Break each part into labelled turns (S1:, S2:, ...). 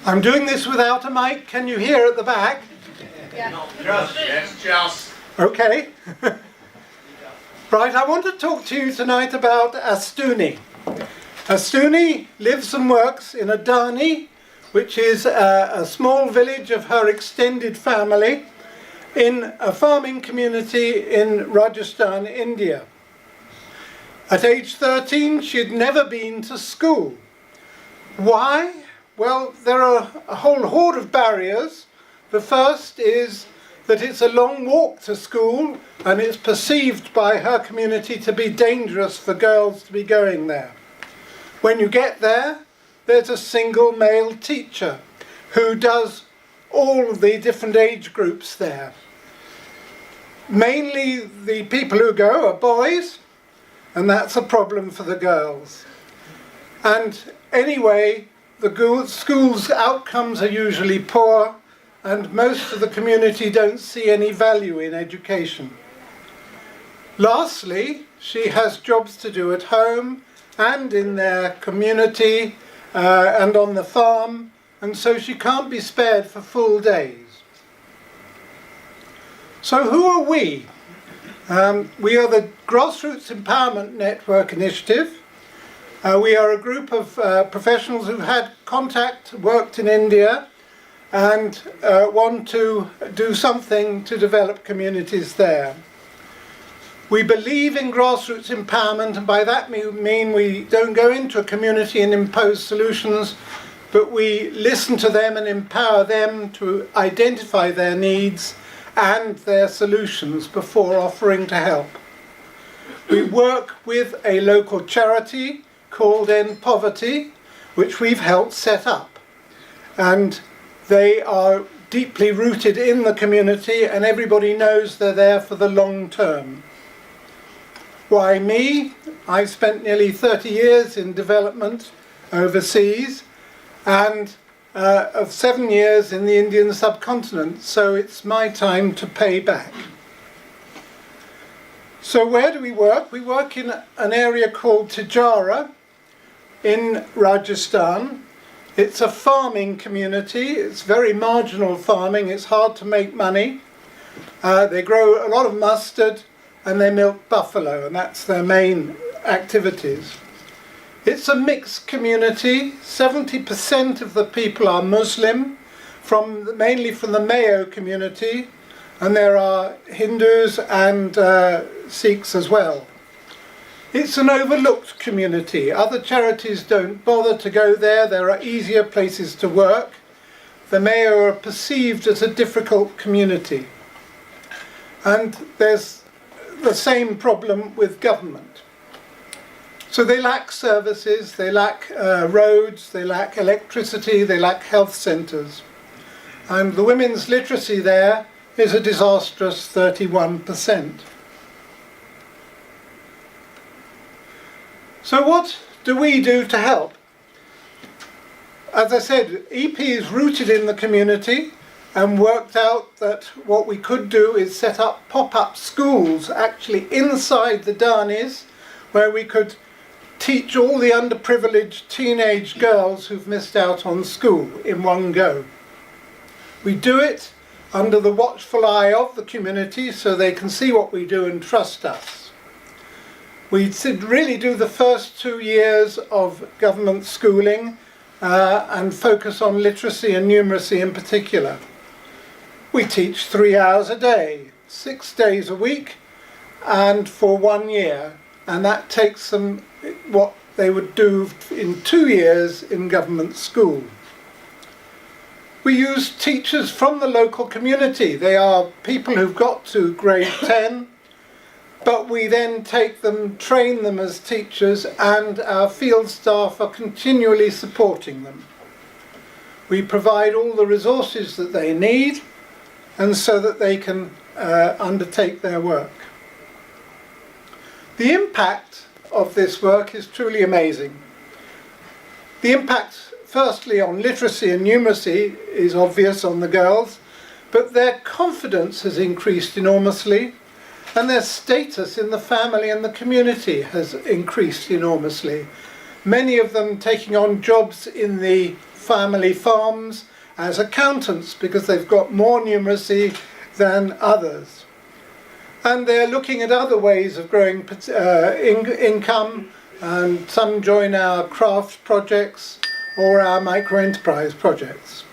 S1: I'm doing this without a mic. Can you hear at the back?
S2: Yeah.
S3: Just.
S1: Okay. Right, I want to talk to you tonight about Astuni. Astuni lives and works in Adani, which is a small village of her extended family in a farming community in Rajasthan, India. At age 13, she'd never been to school. Why? Well, there are a whole horde of barriers. The first is that it's a long walk to school, and it's perceived by her community to be dangerous for girls to be going there. When you get there, there's a single male teacher who does all the different age groups there. Mainly the people who go are boys, and that's a problem for the girls. And anyway, the school's outcomes are usually poor, and most of the community don't see any value in education. Lastly, she has jobs to do at home and in their community and on the farm, and so she can't be spared for full days. So who are we? We are the Grassroots Empowerment Network Initiative. We are a group of professionals who've had contact, worked in India, and want to do something to develop communities there. We believe in grassroots empowerment, and by that we mean we don't go into a community and impose solutions, but we listen to them and empower them to identify their needs and their solutions before offering to help. We work with a local charity called End Poverty, which we've helped set up. And they are deeply rooted in the community, and everybody knows they're there for the long term. Why me? I've spent nearly 30 years in development overseas, and of 7 years in the Indian subcontinent, so it's my time to pay back. So where do we work? We work in an area called Tijara in Rajasthan. It's a farming community. It's very marginal farming. It's hard to make money. They grow a lot of mustard and they milk buffalo, and that's their main activities. It's a mixed community. 70% of the people are Muslim, mainly from the Mayo community, and there are Hindus and Sikhs as well. It's an overlooked community. Other charities don't bother to go there. There are easier places to work. The Mayo are perceived as a difficult community. And there's the same problem with government. So they lack services, they lack roads, they lack electricity, they lack health centres. And the women's literacy there is a disastrous 31%. So what do we do to help? As I said, EP is rooted in the community and worked out that what we could do is set up pop-up schools actually inside the Danis, where we could teach all the underprivileged teenage girls who've missed out on school in one go. We do it under the watchful eye of the community so they can see what we do and trust us. We really do the first 2 years of government schooling and focus on literacy and numeracy in particular. We teach 3 hours a day, 6 days a week, and for 1 year. And that takes them what they would do in 2 years in government school. We use teachers from the local community. They are people who've got to grade 10, but we then take them, train them as teachers, and our field staff are continually supporting them. We provide all the resources that they need, and so that they can undertake their work. The impact of this work is truly amazing. The impact, firstly, on literacy and numeracy is obvious on the girls, but their confidence has increased enormously, and their status in the family and the community has increased enormously. Many of them taking on jobs in the family farms as accountants because they've got more numeracy than others. And they're looking at other ways of growing income, and some join our craft projects or our micro-enterprise projects.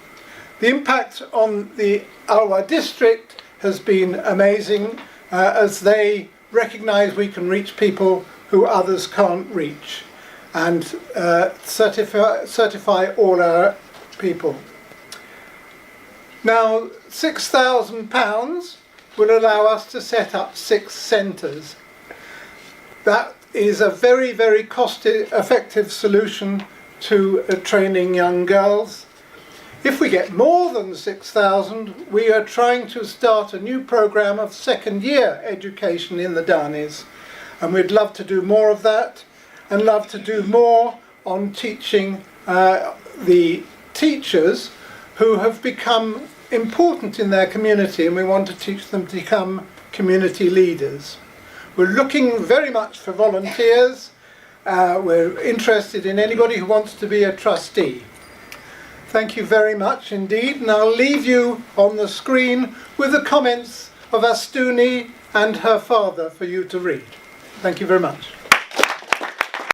S1: The impact on the Alwa district has been amazing as they recognise we can reach people who others can't reach, and certify all our people. Now, £6,000 will allow us to set up 6 centres. That is a very, very cost-effective solution to training young girls. If we get more than 6,000, we are trying to start a new programme of second-year education in the Danis, and we'd love to do more of that, and love to do more on teaching the teachers who have become important in their community, and we want to teach them to become community leaders. We're looking very much for volunteers. We're interested in anybody who wants to be a trustee. Thank you very much indeed, and I'll leave you on the screen with the comments of Astuni and her father for you to read. Thank you very much.